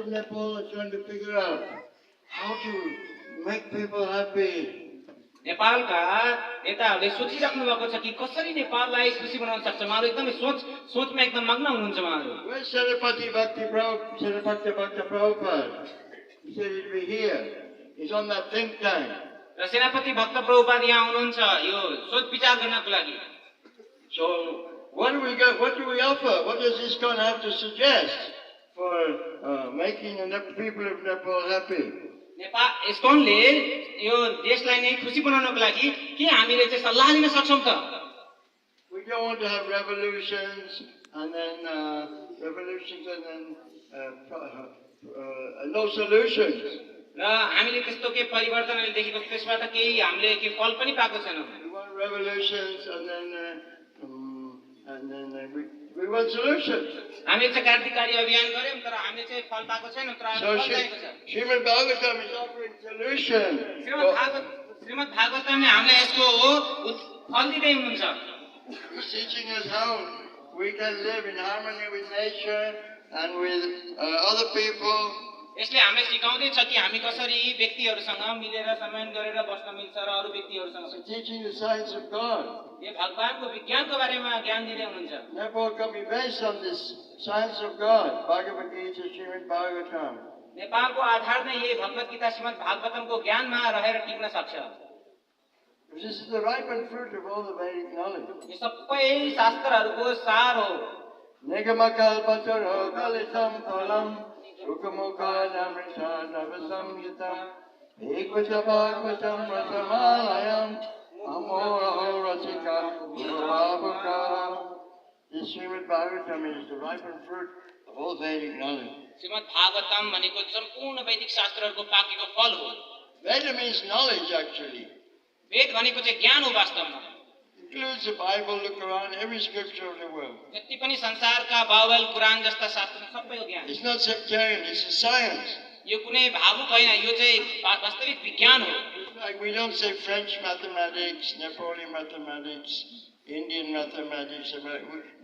of Nepal are trying to figure out how to make people happy. नेपालका नेताहरूले सोचिराख्नु भएको छ कि कसरी नेपाललाई खुसी बनाउन सक्छ। उहाँहरू एकदमै सोचमा एकदम मग्न हुनुहुन्छ उहाँहरू। Where's Saripati Bhakti Prabhupada? He said he'd be here. He's on that think tank. र सेनापति भक्त प्रभुपाद यहाँ हुनुहुन्छ यो सोच विचार गर्नको लागि। So what do we got? What do we offer? What does ISKCON have to suggest for making the people of Nepal happy? Nepal इस्कॉनले यो देशलाई नै खुसी बनाउनको लागि के हामीले चाहिँ सल्लाह दिन सक्छौं त? We don't want to have revolutions and then no solutions. र हामीले त्यस्तो के परिवर्तनले देखेको त्यसबाट केही हामीले के फल पनि पाएको छैनौं। We want revolutions and then we want solutions. हामीले चाहिँ क्रान्तिकारी अभियान गर्यौं तर हामीले चाहिँ फल पाएको छैनौं तर फल पाएको छ। Srimad Bhagavatam is offering solution. Shrimad भागवतमले हामीलाई यसको फल दिँदै हुनुहुन्छ। He's teaching us how we can live in harmony with nature and with other people. यसले हामीलाई सिकाउँदै छ कि हामी कसरी व्यक्तिहरुसँग मिलेर सम्मान गरेर बस्न मिल्छ र अरु व्यक्तिहरुसँग। He's teaching the science of God. यो भगवानको विज्ञानको बारेमा ज्ञान दिँदै हुनुहुन्छ। Nepal can be based on this science of God. Bhagavad Gita, Srimad Bhagavatam. नेपालको आधार नै यही भगवत गीता श्रीमद् भागवतमको ज्ञानमा रहेर टिक्न सक्छ। This is the ripened fruit of all the Vedic knowledge. यो सबै शास्त्रहरुको सार हो। Nigamakalpataro kalitam phalam Sukamukha navasamyitam Ekvachapakvacham rasamalayam Amoraho rasika Guruvabhaka. This Srimad Bhagavatam is the ripened fruit of all Vedic knowledge. Shrimad Bhagavatam भनेको सम्पूर्ण वैदिक शास्त्रहरुको पाकेको फल हो। Veda means knowledge actually. वेद भनेको चाहिँ ज्ञान हो वास्तवमा। Includes the Bible, the Quran, every scripture of the world. जति पनि संसारका बाइबल, कुरान जस्ता शास्त्र सबैको ज्ञान। It's not sectarian, it's a science. यो कुनै भावुक हैन, यो चाहिँ वास्तविक विज्ञान हो। Like we don't say French mathematics, Nepali mathematics, Indian mathematics.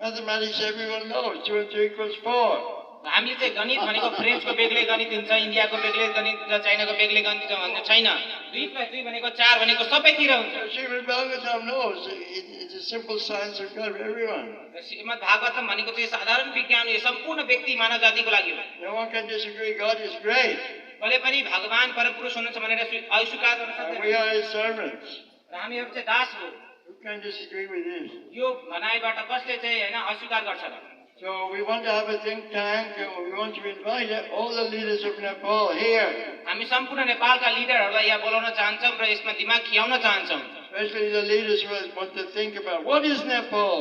Mathematics everyone knows. 2 and 2 equals 4. हामीले चाहिँ गणित भनेको फ्रेन्चको बेग्लै गणित हुन्छ, इन्डियाको बेग्लै गणित हुन्छ, चाइनाको बेग्लै गणित भन्ने छैन। 2 + 2 भनेको 4 भनेको सबैतिर हुन्छ। Srimad Bhagavatam knows it's a simple science of God for everyone. Shrimad Bhagavatam भनेको चाहिँ साधारण विज्ञान हो, सम्पूर्ण व्यक्ति मानव जातिको लागि हो। No one can disagree. God is great. कसले पनि भगवान परमपुरुष हुनुहुन्छ भनेर अस्वीकार गर्न सक्दैन। We are His servants. र हामीहरु चाहिँ दास हो। Who can disagree with this? यो भनाइबाट कसले चाहिँ हैन अस्वीकार गर्छ र? So we want to have a think tank and we want to invite all the leaders of Nepal here. हामी सम्पूर्ण नेपालका लिडरहरुलाई यहाँ बोलाउन चाहन्छौं र यसमा दिमाग खियाउन चाहन्छौं। Especially the leaders who want to think about what is Nepal,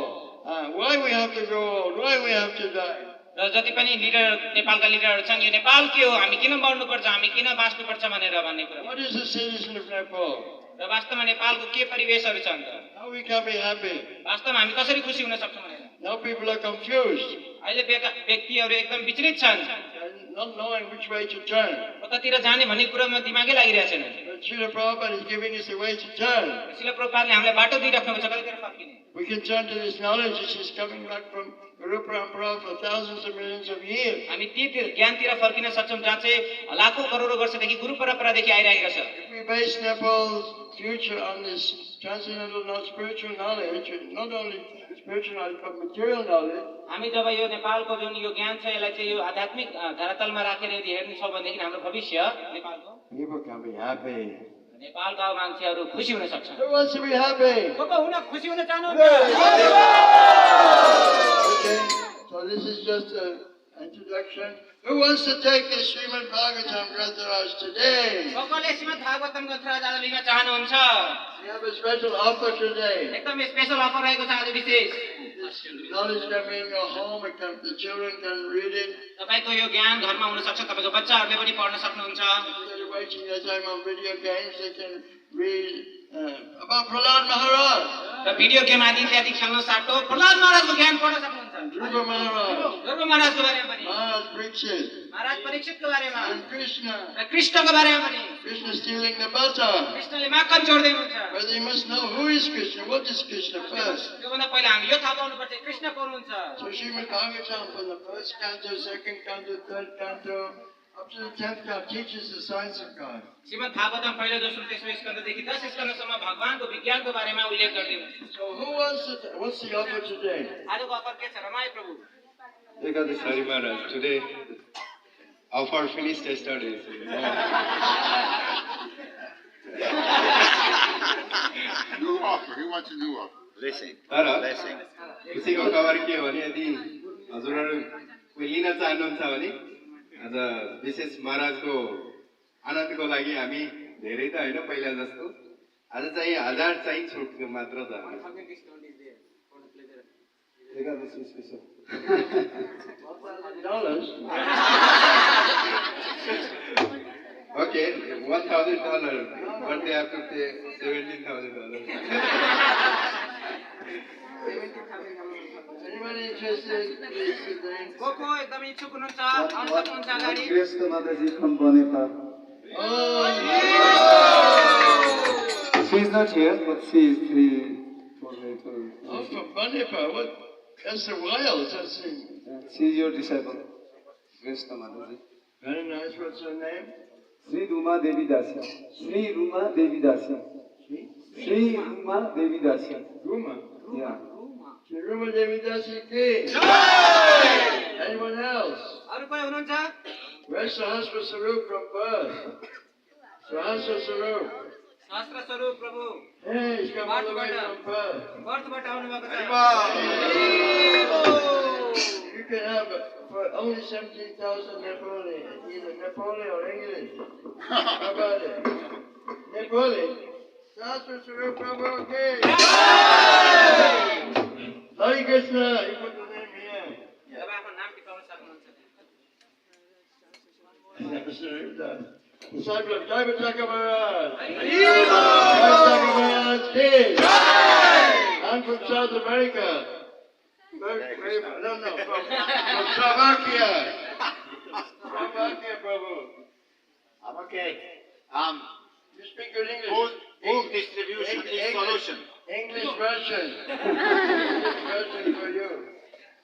why we have to grow old, why we have to die. र जति पनि leader नेपालका लिडरहरु छन् यो नेपाल के हो, हामी किन मर्नु पर्छ, हामी किन बाँच्नु पर्छ भनेर भन्ने कुरा। What is the citizen of Nepal? र वास्तवमा नेपालको के परिवेशहरु छन् त? How we can be happy? वास्तवमा हामी कसरी खुसी हुन सक्छौं भनेर। Now people are confused, अहिले व्यक्तिहरु एकदम विचलित छन्, not knowing which way to turn. कतातिर जाने भन्ने कुरामा दिमागै लागिरहेको छैन। But Srila Prabhupada is giving us a way to turn. Srila प्रभुपादले हामीलाई बाटो दिइराख्नु भएको छ कतातिर फर्किने। We can turn to this knowledge which is coming back from Guru Parampara for thousands of millions of years. हामी ती ज्ञानतिर फर्किन सक्छौं जहाँ चाहिँ लाखौं करोडौं वर्षदेखि गुरु परम्परादेखि आइरहेको छ। If we base Nepal's future on this transcendental, not spiritual knowledge, not only spiritual knowledge but material knowledge, हामी जब यो नेपालको जुन यो ज्ञान छ यसलाई चाहिँ यो आध्यात्मिक धरातलमा राखेर यदि हेर्ने छौं भनेदेखि हाम्रो भविष्य नेपालको people can be happy. नेपालका मान्छेहरू खुसी हुन सक्छन्। Who wants to be happy? को हुन खुसी हुन चाहनुहुन्छ? Okay, so this is just an introduction. Who wants to take the Srimad Bhagavatam Grantaraj today? कसले श्रीमद् भागवतम ग्रन्थराज आज लिन चाहनुहुन्छ? We have a special offer today. एकदम स्पेशल अफर रहेको छ आज विशेष। This knowledge can be in your home, the children can read it. तपाईको यो ज्ञान घरमा हुन सक्छ, तपाईको बच्चाहरूले पनि पढ्न सक्नुहुन्छ। Instead of wasting their time on video games, they can read about Prahlad Maharaj. र भिडियो गेम आदि इत्यादि खेल्न साटो प्रहलाद महाराजको ज्ञान पढ्न सक्नुहुन्छ। Dhruva Maharaj. ध्रुव महाराजको बारेमा पनि, Maharaj Parikshit. महाराज परीक्षितको बारेमा, And Krishna. र कृष्णको बारेमा पनि। Krishna stealing the butter. कृष्णले माखन चोर्दै हुनुहुन्छ। But you must know who is Krishna, what is Krishna first. त्योभन्दा पहिला हामी यो थाहा पाउनु पर्छ कृष्ण को हुनुहुन्छ। So Srimad Bhagavatam from the first canto, second canto, third canto, up to the 10th God teaches the science of God. Shrimad Bhagavatam पहिलो दोस्रो तेस्रो स्कन्धदेखि 10 स्कन्धसम्म भगवानको विज्ञानको बारेमा उल्लेख गर्दै हुन्छ। So what's the offer today? आजको अफर के छ रमाई प्रभु? Hari Maharaj, today offer finished yesterday. New offer. He wants a new offer. Blessing. तर Blessing. खुसीको खबर के हो भने यदि हजुरहरू कोही लिन चाहनुहुन्छ भने आज विशेष महाराजको आनन्दको लागि हामी धेरै त होइन पहिला जस्तो आज चाहिँ 1000 चाहिँ छुट मात्र छ। $1,000. Okay, $1,000, but they have to pay $17,000. Anyone interested? Please sit down. को एकदमै इच्छुक हुनुहुन्छ आउन सक्नुहुन्छ अगाडि। Grace to Mataji from Bonipa. Oh, She is not here, but she is the I'm from Banipa. What? That's the Wales. That's the... she is your disciple. Grace to Mataji. Very nice. What's her name? Sri Ruma Devi Dasya. Sri Ruma Devi Dasya. Sri Ruma Devi Dasya. Ruma. Yeah. Sri Ruma Devi Dasi King. Anyone else? अरु कोही हुनुहुन्छ? Where's Sahasra Sarup from birth? Sahasra Sarup. सहस्त्र स्वरूप प्रभु Hey, he's come all the way from birth. बर्थबाट आउनु भएको छ। You can have for only 17,000 Napoleon, either Napoleon or English. How about it? Napoleon. Sahasra Sarup Prabhu King. Hare Krishna. You put the name here. तपाईँ आफ्नो नाम टिपाउन सक्नुहुन्छ। Disciple of Jaivataka Maharaj. Jaivataka Maharaj King. I'm from South America. No, from Slovakia. Slovakia, Prabhu. I'm okay. You speak good English. Book distribution is solution. English version. English version for you.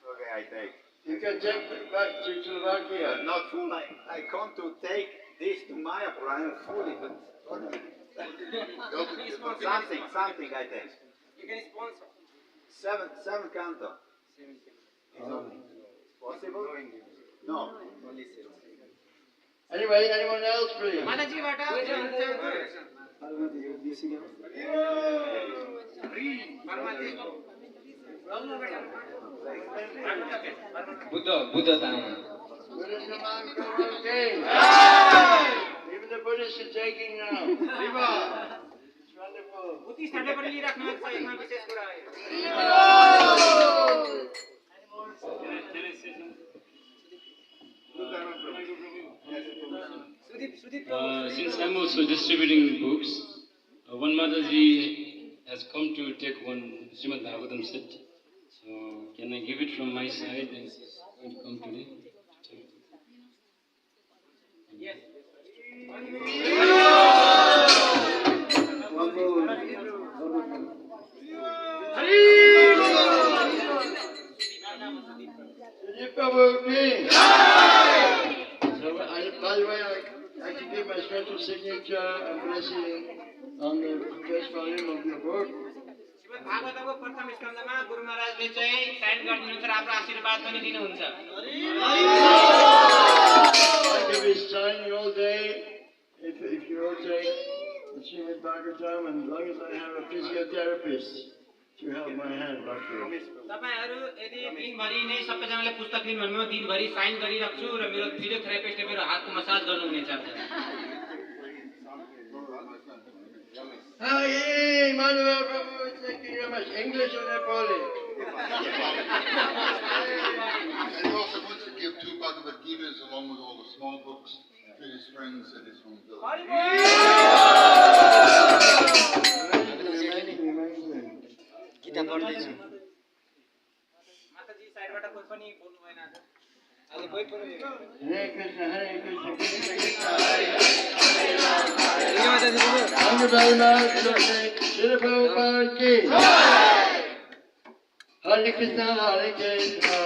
Okay, I take. You can take it back to Slovakia. Not full. I come to take this to Mayapur. I am fully, but something I take. You can sponsor. Seven canto. Possible? No. Anyway, anyone else, please? माताजीबाट Buddha तामा Buddhism, okay. Even the Buddhists are taking now. Viva! It's wonderful. बुद्धिस्टहरूले पनि लिइराख्नु भएको छ यसमा विशेष कुरा हो। Since I'm also distributing books, one Mataji has come to take one Srimad Bhagavatam set. So can I give it from my side and she's going to come today? Yes. Sri Prabhu King. By the way, I can give my special signature and blessing on the first volume of your book. Shrimad भागवतको प्रथम स्कन्धमा गुरु महाराजले चाहिँ sign गरिदिनुहुन्छ र आफ्नो आशीर्वाद पनि दिनुहुन्छ। I give you signing all day if you all take the Srimad Bhagavatam, and as long as I have a physiotherapist to help my hand, doctor. तपाईहरु यदि दिनभरि नै सबैजनाले पुस्तक लिनु भने म दिनभरि साइन गरिराख्छु र मेरो फिजियोथेरापिस्टले मेरो हातको मसाज गर्नुहुनेछ। Hey, Madhava Prabhu, thank you very much. English or Nepali? And he also wants to give 2 Bhagavad Gitas along with all the small books to his friends at his home village. Gita पढ्दैछु। माताजी साइडबाट कोही पनि बोल्नु भएन आज। आज कोही पनि Hare Krishna, Hare Krishna, Krishna Krishna, Hare Hare. Thank you very much. Srila Prabhupada ki. Hare Krishna, Hare Krishna.